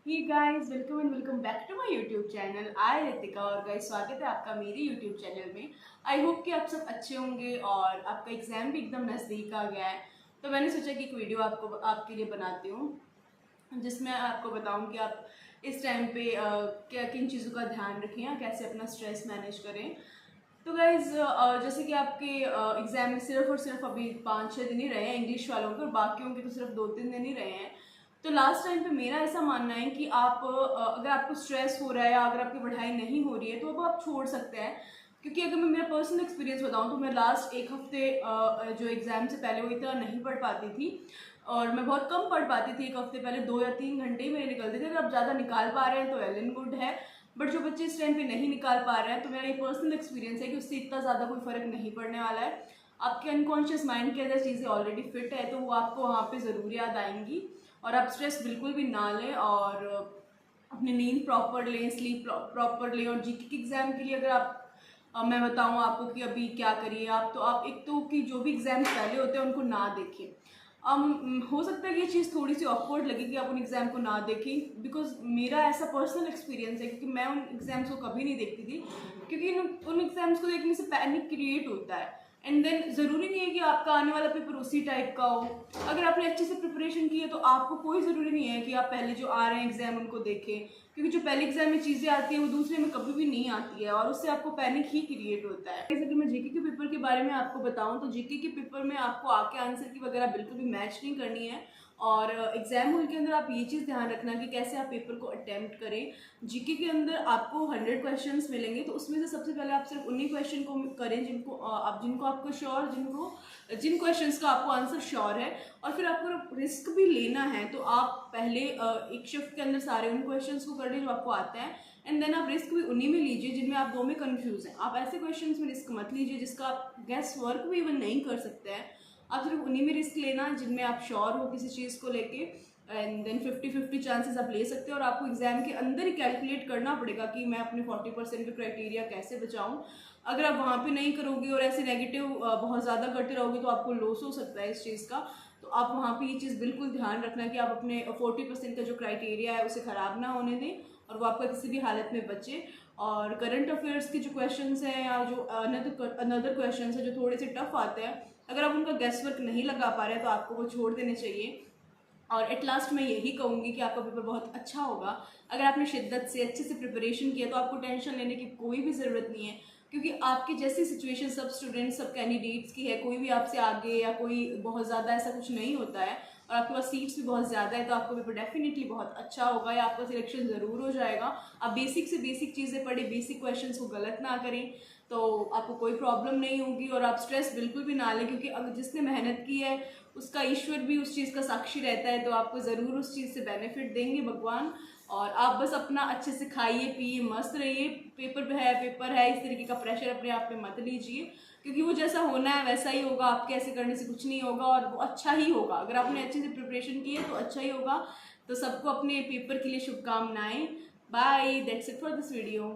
Hey guys, welcome and welcome back to my YouTube channel. I Ritika और guys स्वागत है आपका मेरे यूट्यूब चैनल में। आई होप कि आप सब अच्छे होंगे और आपका एग्ज़ाम भी एकदम नज़दीक आ गया है। तो मैंने सोचा कि एक वीडियो आपके लिए बनाती हूँ जिसमें आपको बताऊँ कि आप इस टाइम पे क्या किन चीज़ों का ध्यान रखें या कैसे अपना स्ट्रेस मैनेज करें। तो गाइज जैसे कि आपके एग्ज़ाम में सिर्फ और सिर्फ अभी 5-6 दिन ही रहे हैं इंग्लिश वालों के, और बाकियों के तो सिर्फ 2-3 दिन ही रहे हैं। तो लास्ट टाइम पे मेरा ऐसा मानना है कि आप अगर आपको स्ट्रेस हो रहा है या अगर आपकी पढ़ाई नहीं हो रही है तो अब आप छोड़ सकते हैं। क्योंकि अगर मैं मेरा पर्सनल एक्सपीरियंस बताऊं तो मैं लास्ट एक हफ्ते जो एग्ज़ाम से पहले हुई इतना नहीं पढ़ पाती थी, और मैं बहुत कम पढ़ पाती थी। एक हफ्ते पहले 2 या 3 घंटे ही मेरे निकलते थे। अगर आप ज़्यादा निकाल पा रहे हैं तो वेल एंड गुड है, बट जो बच्चे इस टाइम पे नहीं निकाल पा रहे हैं तो मेरा ये पर्सनल एक्सपीरियंस है कि उससे इतना ज़्यादा कोई फ़र्क नहीं पड़ने वाला है। आपके अनकॉन्शियस माइंड के अंदर चीज़ें ऑलरेडी फिट है तो वो आपको वहाँ पे ज़रूर याद आएंगी। और आप स्ट्रेस बिल्कुल भी ना लें और अपनी नींद प्रॉपर लें, स्लीप प्रॉपर लें। और जीके के एग्ज़ाम के लिए अगर आप मैं बताऊँ आपको कि अभी क्या करिए आप, तो आप एक तो कि जो भी एग्ज़ाम्स पहले होते हैं उनको ना देखें। हो सकता है कि ये चीज़ थोड़ी सी ऑकवर्ड लगे कि आप उन एग्ज़ाम को ना देखें, बिकॉज मेरा ऐसा पर्सनल एक्सपीरियंस है क्योंकि मैं उन एग्ज़ाम्स को कभी नहीं देखती थी। क्योंकि उन एग्ज़ाम्स को देखने से पैनिक क्रिएट होता है। एंड देन ज़रूरी नहीं है कि आपका आने वाला पेपर उसी टाइप का हो। अगर आपने अच्छे से प्रिपरेशन की है तो आपको कोई ज़रूरी नहीं है कि आप पहले जो आ रहे हैं एग्ज़ाम उनको देखें, क्योंकि जो पहले एग्ज़ाम में चीज़ें आती हैं वो दूसरे में कभी भी नहीं आती है और उससे आपको पैनिक ही क्रिएट होता है। जैसे कि मैं जीके के पेपर के बारे में आपको बताऊं तो जीके के पेपर में आपको आके आंसर की वगैरह बिल्कुल भी मैच नहीं करनी है। और एग्जाम हॉल के अंदर आप ये चीज़ ध्यान रखना कि कैसे आप पेपर को अटेम्प्ट करें। जीके के अंदर आपको 100 क्वेश्चंस मिलेंगे, तो उसमें से सबसे पहले आप सिर्फ उन्हीं क्वेश्चन को करें जिनको आपको श्योर, जिन क्वेश्चंस का आपको आंसर श्योर है। और फिर आपको रिस्क भी लेना है तो आप पहले एक शिफ्ट के अंदर सारे उन क्वेश्चंस को कर लें जो आपको आते हैं, एंड देन आप रिस्क भी उन्हीं में लीजिए जिनमें आप दो में कंफ्यूज हैं। आप ऐसे क्वेश्चंस में रिस्क मत लीजिए जिसका आप गेस वर्क भी इवन नहीं कर सकते हैं। आप सिर्फ उन्हीं में रिस्क लेना जिनमें आप श्योर हो किसी चीज़ को लेके, एंड देन 50-50 चांसेस आप ले सकते हैं। और आपको एग्जाम के अंदर ही कैलकुलेट करना पड़ेगा कि मैं अपने 40% के क्राइटेरिया कैसे बचाऊं। अगर आप वहाँ पे नहीं करोगे और ऐसे नेगेटिव बहुत ज़्यादा करते रहोगे तो आपको लॉस हो सकता है इस चीज़ का। तो आप वहाँ पे ये चीज़ बिल्कुल ध्यान रखना कि आप अपने 40% का जो क्राइटेरिया है उसे ख़राब ना होने दें और वो आपका किसी भी हालत में बचे। और करंट अफेयर्स के जो क्वेश्चंस हैं या जो अनदर क्वेश्चंस हैं जो थोड़े से टफ आते हैं, अगर आप उनका गेस वर्क नहीं लगा पा रहे हैं तो आपको वो छोड़ देने चाहिए। और एट लास्ट मैं यही कहूँगी कि आपका पेपर बहुत अच्छा होगा। अगर आपने शिद्दत से अच्छे से प्रिपरेशन किया तो आपको टेंशन लेने की कोई भी ज़रूरत नहीं है, क्योंकि आपकी जैसी सिचुएशन सब स्टूडेंट्स, सब कैंडिडेट्स की है। कोई भी आपसे आगे या कोई बहुत ज़्यादा ऐसा कुछ नहीं होता है, और आपके पास सीट्स भी बहुत ज़्यादा है, तो आपका पेपर डेफिनेटली बहुत अच्छा होगा या आपका सिलेक्शन ज़रूर हो जाएगा। आप बेसिक से बेसिक चीज़ें पढ़ें, बेसिक क्वेश्चन को गलत ना करें तो आपको कोई प्रॉब्लम नहीं होगी। और आप स्ट्रेस बिल्कुल भी ना लें, क्योंकि अगर जिसने मेहनत की है उसका ईश्वर भी उस चीज़ का साक्षी रहता है, तो आपको ज़रूर उस चीज़ से बेनिफिट देंगे भगवान। और आप बस अपना अच्छे से खाइए पिए मस्त रहिए। पेपर है इस तरीके का प्रेशर अपने आप पे मत लीजिए, क्योंकि वो जैसा होना है वैसा ही होगा। आपके ऐसे करने से कुछ नहीं होगा और वो अच्छा ही होगा। अगर आपने अच्छे से प्रिपरेशन की है तो अच्छा ही होगा। तो सबको अपने पेपर के लिए शुभकामनाएं। Bye, that's it for this video.